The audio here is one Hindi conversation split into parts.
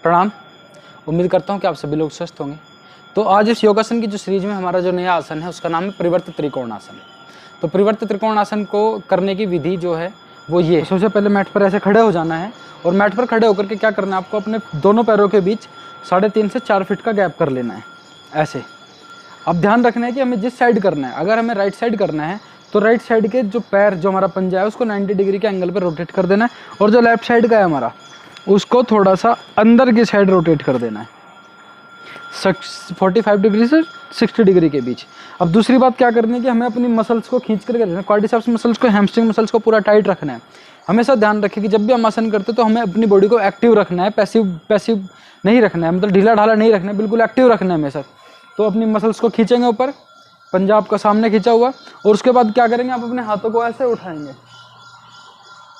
प्रणाम। उम्मीद करता हूँ कि आप सभी लोग स्वस्थ होंगे। तो आज इस योगासन की जो सीरीज में हमारा जो नया आसन है उसका नाम है परिवर्त त्रिकोण आसन। तो परिवर्त त्रिकोण आसन को करने की विधि जो है वो ये, सबसे पहले मैट पर ऐसे खड़े हो जाना है और मैट पर खड़े होकर के क्या करना है, आपको अपने दोनों पैरों के बीच 3.5 से 4 फीट का गैप कर लेना है ऐसे। अब ध्यान रखना है कि हमें जिस साइड करना है, अगर हमें राइट साइड करना है तो राइट साइड के जो पैर, जो हमारा पंजा है उसको 90 डिग्री के एंगल पर रोटेट कर देना है और जो लेफ्ट साइड का है हमारा उसको थोड़ा सा अंदर की साइड रोटेट कर देना है 45 डिग्री से 60 डिग्री के बीच। अब दूसरी बात क्या करनी है कि हमें अपनी मसल्स को खींच कर रखना है, क्वाड्रिसेप्स मसल्स को, हैमस्ट्रिंग मसल्स को पूरा टाइट रखना है। हमेशा ध्यान रखें कि जब भी हम आसन करते हैं तो हमें अपनी बॉडी को एक्टिव रखना है, पैसिव नहीं रखना है, मतलब ढीला ढाला नहीं रखना है, बिल्कुल एक्टिव रखना है हमेशा। तो अपनी मसल्स को खींचेंगे ऊपर, पंजाब का सामने खींचा हुआ, और उसके बाद क्या करेंगे, आप अपने हाथों को ऐसे उठाएंगे,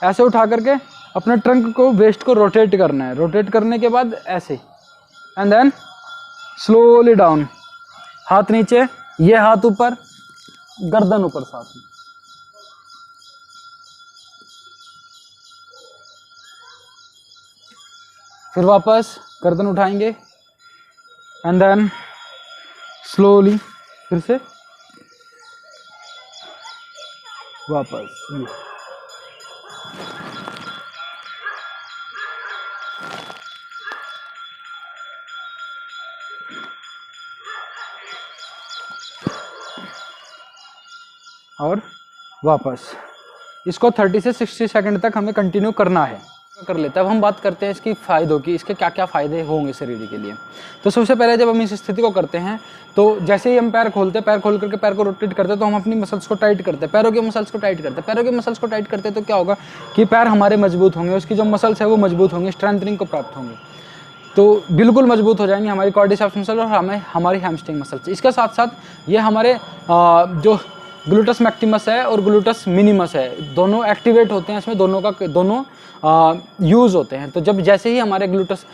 ऐसे उठा करके अपने ट्रंक को, वेस्ट को रोटेट करना है। रोटेट करने के बाद ऐसे, एंड देन स्लोली डाउन, हाथ नीचे, ये हाथ ऊपर, गर्दन ऊपर साथ में। फिर वापस गर्दन उठाएंगे एंड देन स्लोली फिर से वापस। और वापस। इसको 30 से 60 सेकंड तक हमें कंटिन्यू करना है, कर लेते हैं। अब हम बात करते हैं इसकी फ़ायदों की, इसके क्या क्या फ़ायदे होंगे शरीर के लिए। तो सबसे पहले जब हम इस स्थिति को करते हैं तो जैसे ही हम पैर खोलते हैं, पैर खोल करके पैर को रोटेट करते हैं तो हम अपनी मसल्स को टाइट करते हैं, पैरों के मसल्स को टाइट करते हैं। पैरों के मसल्स को टाइट करते हैं तो क्या होगा कि पैर हमारे मजबूत होंगे, उसकी जो मसल्स है वो मजबूत होंगे, स्ट्रेंथनिंग को प्राप्त होंगे, तो बिल्कुल मजबूत हो जाएंगे हमारी क्वाड्रिसेप्स मसल और हमारी हैमस्ट्रिंग मसल्स। इसके साथ साथ ये हमारे जो ग्लूटस मैक्सिमस है और ग्लूटस मिनिमस है, दोनों एक्टिवेट होते हैं, इसमें दोनों यूज़ होते हैं। तो जब जैसे ही हमारे ग्लूटस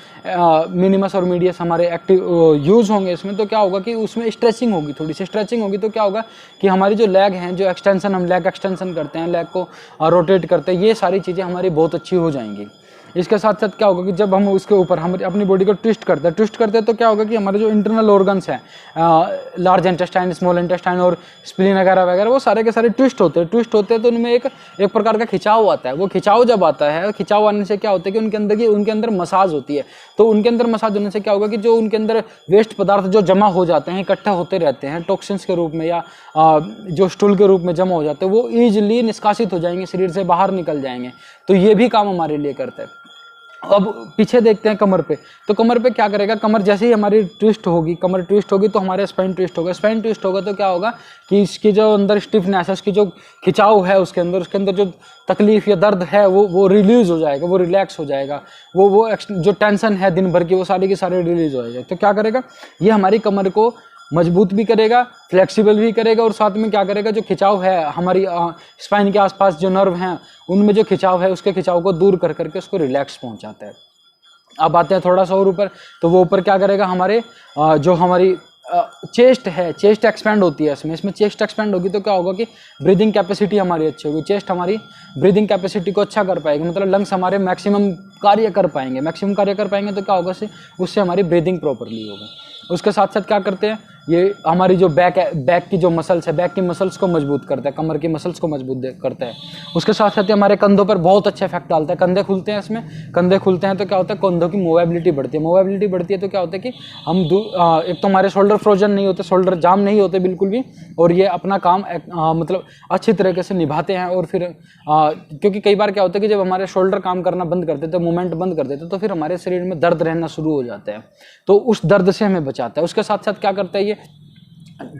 मिनिमस और मीडियस हमारे एक्टिव यूज़ होंगे इसमें, तो क्या होगा कि उसमें स्ट्रेचिंग होगी, थोड़ी सी स्ट्रेचिंग होगी। तो क्या होगा कि हमारी जो लेग हैं, जो एक्सटेंशन, हम लेग एक्सटेंशन करते हैं, लेग को रोटेट करते हैं, ये सारी चीज़ें हमारी बहुत अच्छी हो जाएंगी। इसके साथ साथ क्या होगा कि जब हम उसके ऊपर हम अपनी बॉडी को ट्विस्ट करते हैं तो क्या होगा कि हमारे जो इंटरनल ऑर्गन्स हैं, लार्ज इंटेस्टाइन, स्मॉल इंटेस्टाइन और स्प्लीन वगैरह वगैरह, वो सारे के सारे ट्विस्ट होते हैं तो उनमें एक प्रकार का खिंचाव आता है। वो खिंचाव जब आता है, खिंचाव आने से क्या होता है कि उनके अंदर मसाज होती है। तो उनके अंदर मसाज होने से क्या होगा कि जो उनके अंदर वेस्ट पदार्थ जो जमा हो जाते हैं, इकट्ठा होते रहते हैं टॉक्सिन्स के रूप में या जो स्टूल के रूप में जमा हो जाते हैं, वो ईजिली निष्कासित हो जाएंगे, शरीर से बाहर निकल जाएंगे। तो ये भी काम हमारे लिए करता है। अब पीछे देखते हैं कमर पे। तो कमर पे क्या करेगा, कमर जैसे ही हमारी ट्विस्ट होगी, कमर ट्विस्ट होगी तो हमारे स्पाइन ट्विस्ट होगा। स्पाइन ट्विस्ट होगा तो क्या होगा कि इसकी जो अंदर स्टिफनेस है, उसकी जो खिंचाव है उसके अंदर जो तकलीफ या दर्द है वो रिलीज हो जाएगा, वो रिलैक्स हो जाएगा, वो जो टेंशन है दिन भर की वो सारी की सारी रिलीज हो जाएगी। तो क्या करेगा, ये हमारी कमर को मजबूत भी करेगा, फ्लेक्सिबल भी करेगा, और साथ में क्या करेगा, जो खिंचाव है हमारी स्पाइन के आसपास जो नर्व हैं उनमें जो खिंचाव है, उसके खिंचाव को दूर कर करके उसको रिलैक्स पहुंचाता है। अब आते हैं थोड़ा सा और ऊपर। तो वो ऊपर क्या करेगा, हमारे जो हमारी चेस्ट है, चेस्ट एक्सपेंड होती है इसमें चेस्ट एक्सपेंड होगी तो क्या होगा कि ब्रीदिंग कैपेसिटी हमारी अच्छी होगी। चेस्ट हमारी ब्रीदिंग कैपेसिटी को अच्छा कर पाएगी, मतलब लंग्स हमारे मैक्सिमम कार्य कर पाएंगे। तो क्या होगा, उससे हमारी ब्रीदिंग प्रॉपरली होगी। उसके साथ साथ क्या करते हैं, ये हमारी जो बैक की जो मसल्स है, बैक की मसल्स को मजबूत करता है, कमर की मसल्स को मजबूत करता है। उसके साथ साथ हमारे कंधों पर बहुत अच्छा इफेक्ट डालता है। कंधे खुलते हैं इसमें, कंधे खुलते हैं तो क्या होता है, कंधों की मोबिलिटी बढ़ती है। तो क्या होता है कि हम एक तो हमारे शोल्डर फ्रोजन नहीं होते, शोल्डर जाम नहीं होते बिल्कुल भी, और ये अपना काम मतलब अच्छी तरीके से निभाते हैं। और फिर क्योंकि कई बार क्या होता है कि जब हमारे शोल्डर काम करना बंद कर देते, मूवमेंट बंद कर देते, तो फिर हमारे शरीर में दर्द रहना शुरू हो जाता है, तो उस दर्द से हमें बचाता है। उसके साथ साथ क्या करता है ये,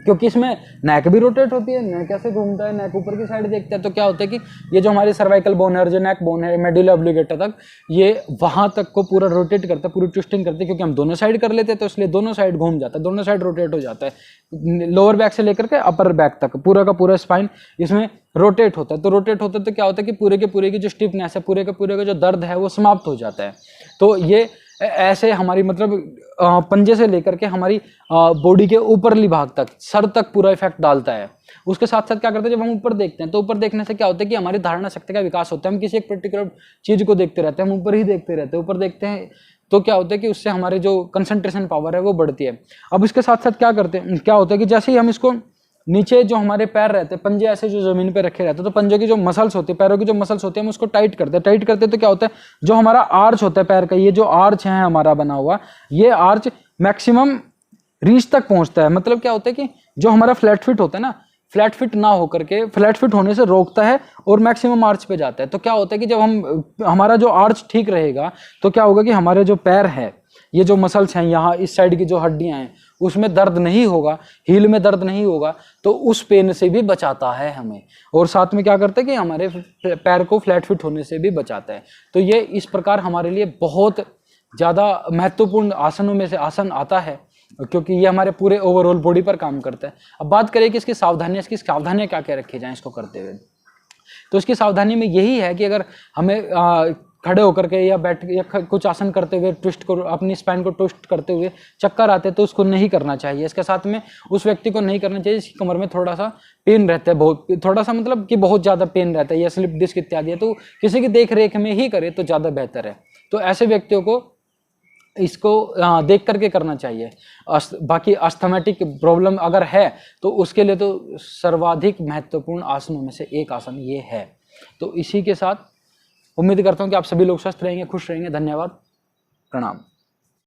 क्योंकि इसमें नेक भी रोटेट होती है, नेक कैसे घूमता है, नेक ऊपर की साइड देखता है, तो क्या होता है कि ये जो हमारी सर्वाइकल बोन है और जो नेक बोन है, मेडुला ऑब्लिगेटा तक, ये वहां तक को पूरा रोटेट करता है, पूरी ट्विस्टिंग करते हैं। क्योंकि हम दोनों साइड कर लेते हैं तो इसलिए दोनों साइड घूम जाता है, दोनों साइड रोटेट हो जाता है। लोअर बैक से लेकर के अपर बैक तक पूरा का पूरा स्पाइन इसमें रोटेट होता है। तो रोटेट होता है तो क्या होता है कि पूरे के पूरे की जो स्टिफनेस है, पूरे के पूरे का जो दर्द है वो समाप्त हो जाता है। तो ये ऐसे हमारी मतलब पंजे से लेकर के हमारी बॉडी के ऊपरली भाग तक, सर तक पूरा इफेक्ट डालता है। उसके साथ साथ क्या करते हैं, जब हम ऊपर देखते हैं तो ऊपर देखने से क्या होता है कि हमारी धारणा शक्ति का विकास होता है। हम किसी एक पर्टिकुलर चीज को देखते रहते हैं, हम ऊपर ही देखते रहते हैं, ऊपर देखते हैं तो क्या होता है कि उससे हमारे जो कंसंट्रेशन पावर है वो बढ़ती है। अब इसके साथ साथ क्या करते हैं, क्या होता है कि जैसे ही हम इसको नीचे जो हमारे पैर रहते हैं, पंजे ऐसे जो जमीन पे रखे रहते हैं, तो पंजों की जो मसल्स होती है, पैरों की जो मसल्स होती है, हम उसको टाइट करते हैं। टाइट करते हैं तो क्या होता है, जो हमारा आर्च होता है पैर का, ये जो आर्च है हमारा बना हुआ, ये आर्च मैक्सिमम रीच तक पहुंचता है। मतलब क्या होता है कि जो हमारा फ्लैट फिट होता है ना, फ्लैट फिट ना होकर के फ्लैट फिट होने से रोकता है और मैक्सिमम आर्च पे जाता है। तो क्या होता है कि जब हमारा जो आर्च ठीक रहेगा तो क्या होगा कि हमारे जो पैर है, ये जो मसल्स हैं यहाँ इस साइड की जो हड्डियां हैं, उसमें दर्द नहीं होगा, हील में दर्द नहीं होगा, तो उस पेन से भी बचाता है हमें। और साथ में क्या करता है कि हमारे पैर को फ्लैट फिट होने से भी बचाता है। तो ये इस प्रकार हमारे लिए बहुत ज़्यादा महत्वपूर्ण आसनों में से आसन आता है, क्योंकि ये हमारे पूरे ओवरऑल बॉडी पर काम करता है। अब बात करें कि इसकी सावधानियां क्या क्या रखी जाएं इसको करते हुए, तो इसकी सावधानी में यही है कि अगर हमें खड़े होकर के या बैठ या कुछ आसन करते हुए ट्विस्ट को, अपनी स्पाइन को ट्विस्ट करते हुए चक्कर आते हैं, तो उसको नहीं करना चाहिए। इसके साथ में उस व्यक्ति को नहीं करना चाहिए जिसकी कमर में थोड़ा सा पेन रहता है, बहुत थोड़ा सा मतलब कि बहुत ज़्यादा पेन रहता है, या स्लिप डिस्क इत्यादि है, तो किसी की देख रेख में ही करे तो ज़्यादा बेहतर है। तो ऐसे व्यक्तियों को इसको देख करके करना चाहिए। बाकी अस्थमेटिक प्रॉब्लम अगर है तो उसके लिए तो सर्वाधिक महत्वपूर्ण आसनों में से एक आसन ये है। तो इसी के साथ उम्मीद करता हूँ कि आप सभी लोग स्वस्थ रहेंगे, खुश रहेंगे। धन्यवाद, प्रणाम।